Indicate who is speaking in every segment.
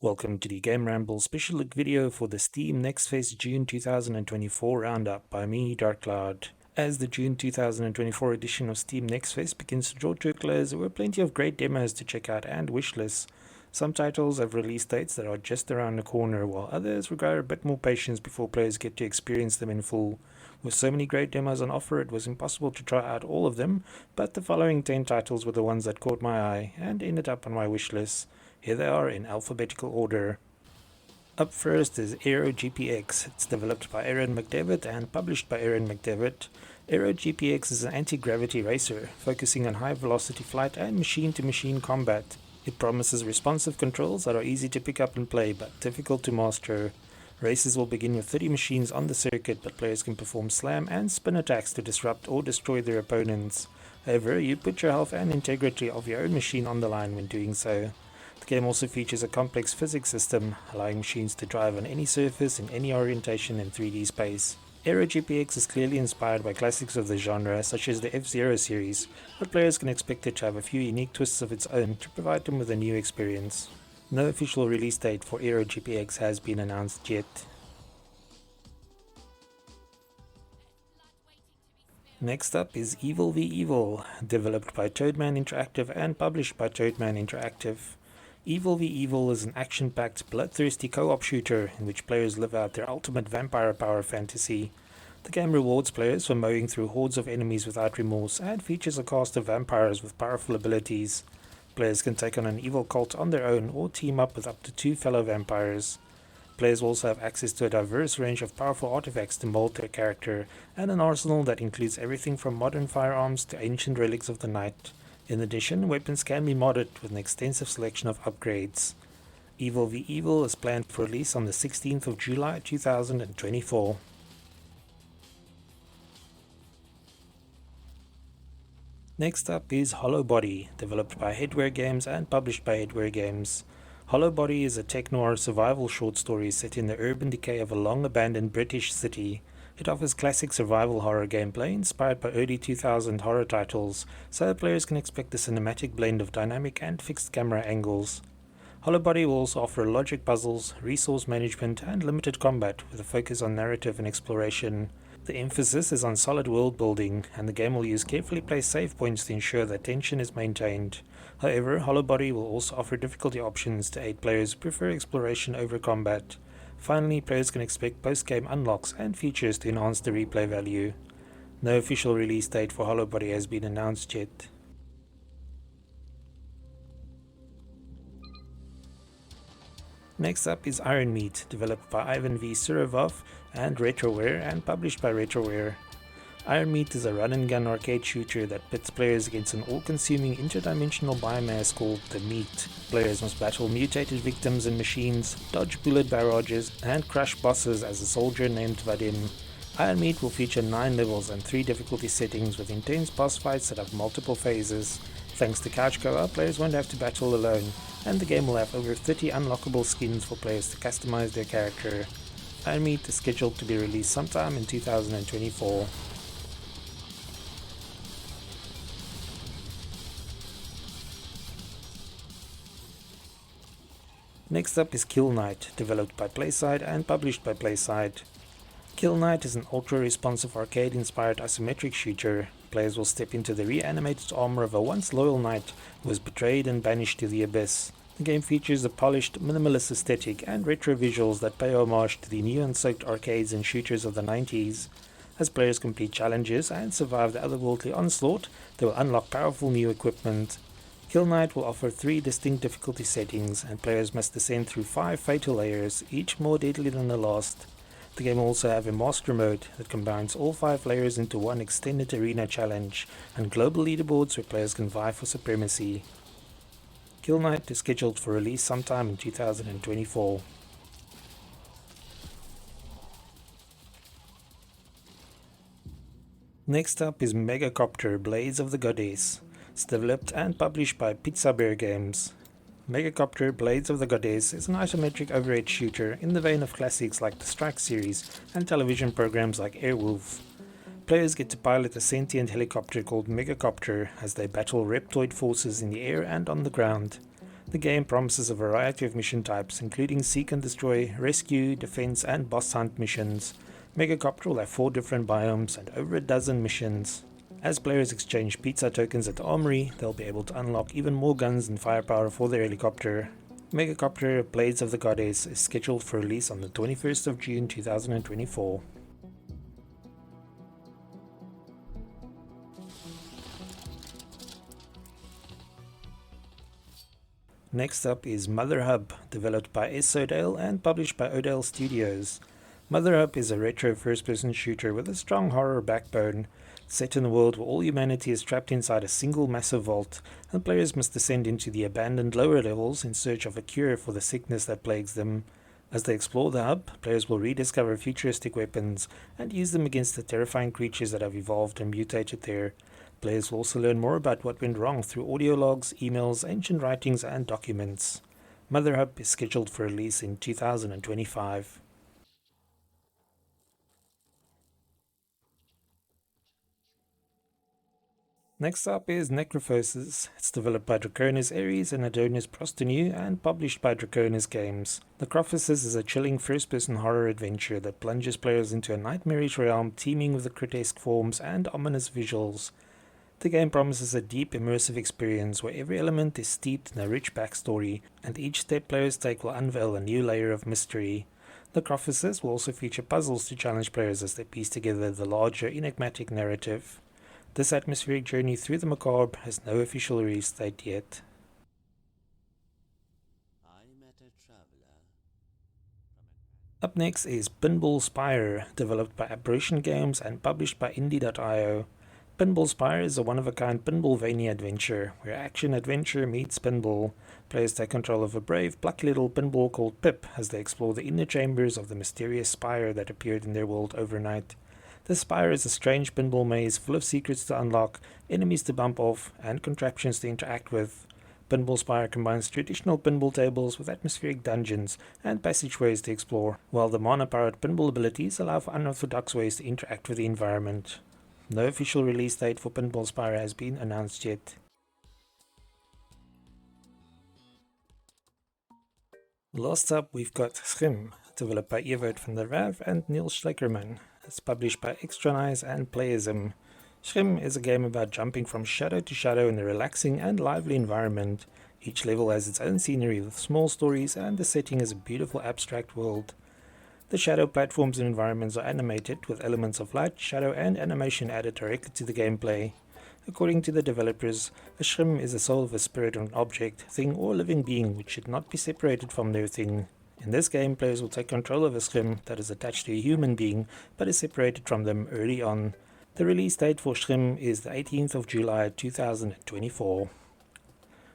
Speaker 1: Welcome to the GAMERamble special look video for the Steam Next Fest June 2024 Roundup by me, DarkCloud. As the June 2024 edition of Steam Next Fest begins to draw to a close, there were plenty of great demos to check out and wishlists. Some titles have release dates that are just around the corner, while others require a bit more patience before players get to experience them in full. With so many great demos on offer, it was impossible to try out all of them, but the following 10 titles were the ones that caught my eye and ended up on my wishlist. Here they are in alphabetical order. Up first is Aero GPX. It's developed by Aaron McDevitt and published by Aaron McDevitt. Aero GPX is an anti-gravity racer, focusing on high-velocity flight and machine-to-machine combat. It promises responsive controls that are easy to pick up and play, but difficult to master. Races will begin with 30 machines on the circuit, but players can perform slam and spin attacks to disrupt or destroy their opponents. However, you put your health and integrity of your own machine on the line when doing so. The game also features a complex physics system, allowing machines to drive on any surface in any orientation in 3D space. Aero GPX is clearly inspired by classics of the genre, such as the F-Zero series, but players can expect it to have a few unique twists of its own to provide them with a new experience. No official release date for Aero GPX has been announced yet. Next up is Evil v Evil, developed by Toadman Interactive and published by Toadman Interactive. Evil v Evil is an action-packed, bloodthirsty co-op shooter in which players live out their ultimate vampire power fantasy. The game rewards players for mowing through hordes of enemies without remorse and features a cast of vampires with powerful abilities. Players can take on an evil cult on their own or team up with up to 2 fellow vampires. Players also have access to a diverse range of powerful artifacts to mold their character, and an arsenal that includes everything from modern firearms to ancient relics of the night. In addition, weapons can be modded with an extensive selection of upgrades. Evil v Evil is planned for release on the 16th of July 2024. Next up is Hollowbody, developed by Headwear Games and published by Headwear Games. Hollowbody is a tech-noir survival short story set in the urban decay of a long-abandoned British city. It offers classic survival horror gameplay inspired by early 2000 horror titles, so players can expect a cinematic blend of dynamic and fixed camera angles. Hollowbody will also offer logic puzzles, resource management, and limited combat with a focus on narrative and exploration. The emphasis is on solid world building, and the game will use carefully placed save points to ensure that tension is maintained. However, Hollowbody will also offer difficulty options to aid players who prefer exploration over combat. Finally, players can expect post-game unlocks and features to enhance the replay value. No official release date for Hollowbody has been announced yet. Next up is Iron Meat, developed by Ivan V. Surovov and Retroware and published by Retroware. Iron Meat is a run-and-gun arcade shooter that pits players against an all-consuming interdimensional biomass called the Meat. Players must battle mutated victims and machines, dodge bullet barrages, and crush bosses as a soldier named Vadim. Iron Meat will feature 9 levels and 3 difficulty settings with intense boss fights that have multiple phases. Thanks to couch co-op, players won't have to battle alone, and the game will have over 30 unlockable skins for players to customize their character. Iron Meat is scheduled to be released sometime in 2024. Next up is Kill Knight, developed by Playside and published by Playside. Kill Knight is an ultra-responsive arcade-inspired isometric shooter. Players will step into the reanimated armor of a once loyal knight who was betrayed and banished to the abyss. The game features a polished, minimalist aesthetic and retro visuals that pay homage to the neon-soaked arcades and shooters of the 90s. As players complete challenges and survive the otherworldly onslaught, they will unlock powerful new equipment. Kill Knight will offer 3 distinct difficulty settings, and players must descend through 5 fatal layers, each more deadly than the last. The game will also have a master mode that combines all 5 layers into one extended arena challenge, and global leaderboards where players can vie for supremacy. Kill Knight is scheduled for release sometime in 2024. Next up is Megacopter, Blades of the Goddess. It's developed and published by Pizza Bear Games. Megacopter Blades of the Goddess is an isometric overhead shooter in the vein of classics like the Strike series and television programs like Airwolf. Players get to pilot a sentient helicopter called Megacopter as they battle reptoid forces in the air and on the ground. The game promises a variety of mission types, including seek and destroy, rescue, defense, and boss hunt missions. Megacopter will have 4 different biomes and over a dozen missions. As players exchange pizza tokens at the armory, they'll be able to unlock even more guns and firepower for their helicopter. Megacopter Blades of the Goddess is scheduled for release on the 21st of June 2024. Next up is Mother Hub, developed by S. O'Dale and published by O'Dale Studios. Mother Hub is a retro first-person shooter with a strong horror backbone, set in a world where all humanity is trapped inside a single massive vault, and players must descend into the abandoned lower levels in search of a cure for the sickness that plagues them. As they explore the hub, players will rediscover futuristic weapons and use them against the terrifying creatures that have evolved and mutated there. Players will also learn more about what went wrong through audio logs, emails, ancient writings, and documents. Mother Hub is scheduled for release in 2025. Next up is Necrophosis. It's developed by Draconis Ares and Adonis Prostanu and published by Draconis Games. Necrophosis is a chilling first-person horror adventure that plunges players into a nightmarish realm teeming with grotesque forms and ominous visuals. The game promises a deep, immersive experience where every element is steeped in a rich backstory, and each step players take will unveil a new layer of mystery. Necrophosis will also feature puzzles to challenge players as they piece together the larger, enigmatic narrative. This atmospheric journey through the macabre has no official release date yet. Up next is Pinball Spire, developed by Apparition Games and published by Indie.io. Pinball Spire is a one-of-a-kind Pinballvania adventure, where action-adventure meets pinball. Players take control of a brave, plucky little pinball called Pip as they explore the inner chambers of the mysterious spire that appeared in their world overnight. The spire is a strange pinball maze full of secrets to unlock, enemies to bump off, and contraptions to interact with. Pinball Spire combines traditional pinball tables with atmospheric dungeons and passageways to explore, while the mana-powered pinball abilities allow for unorthodox ways to interact with the environment. No official release date for Pinball Spire has been announced yet. Last up, we've got SCHiM, developed by Evert van der Werf and Niels Schleikerman. It's published by Extranize and Playism. SCHiM is a game about jumping from shadow to shadow in a relaxing and lively environment. Each level has its own scenery with small stories, and the setting is a beautiful abstract world. The shadow platforms and environments are animated with elements of light, shadow, and animation added directly to the gameplay. According to the developers, a SCHiM is the soul of a spirit of an object, thing, or living being which should not be separated from their thing. In this game, players will take control of a SCHiM that is attached to a human being but is separated from them early on. The release date for SCHiM is the 18th of July 2024.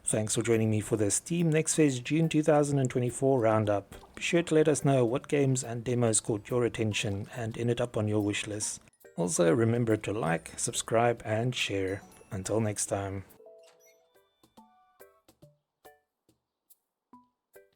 Speaker 1: Thanks for joining me for the Steam Next Phase June 2024 Roundup. Be sure to let us know what games and demos caught your attention and ended up on your wishlist. Also remember to like, subscribe and share. Until next time.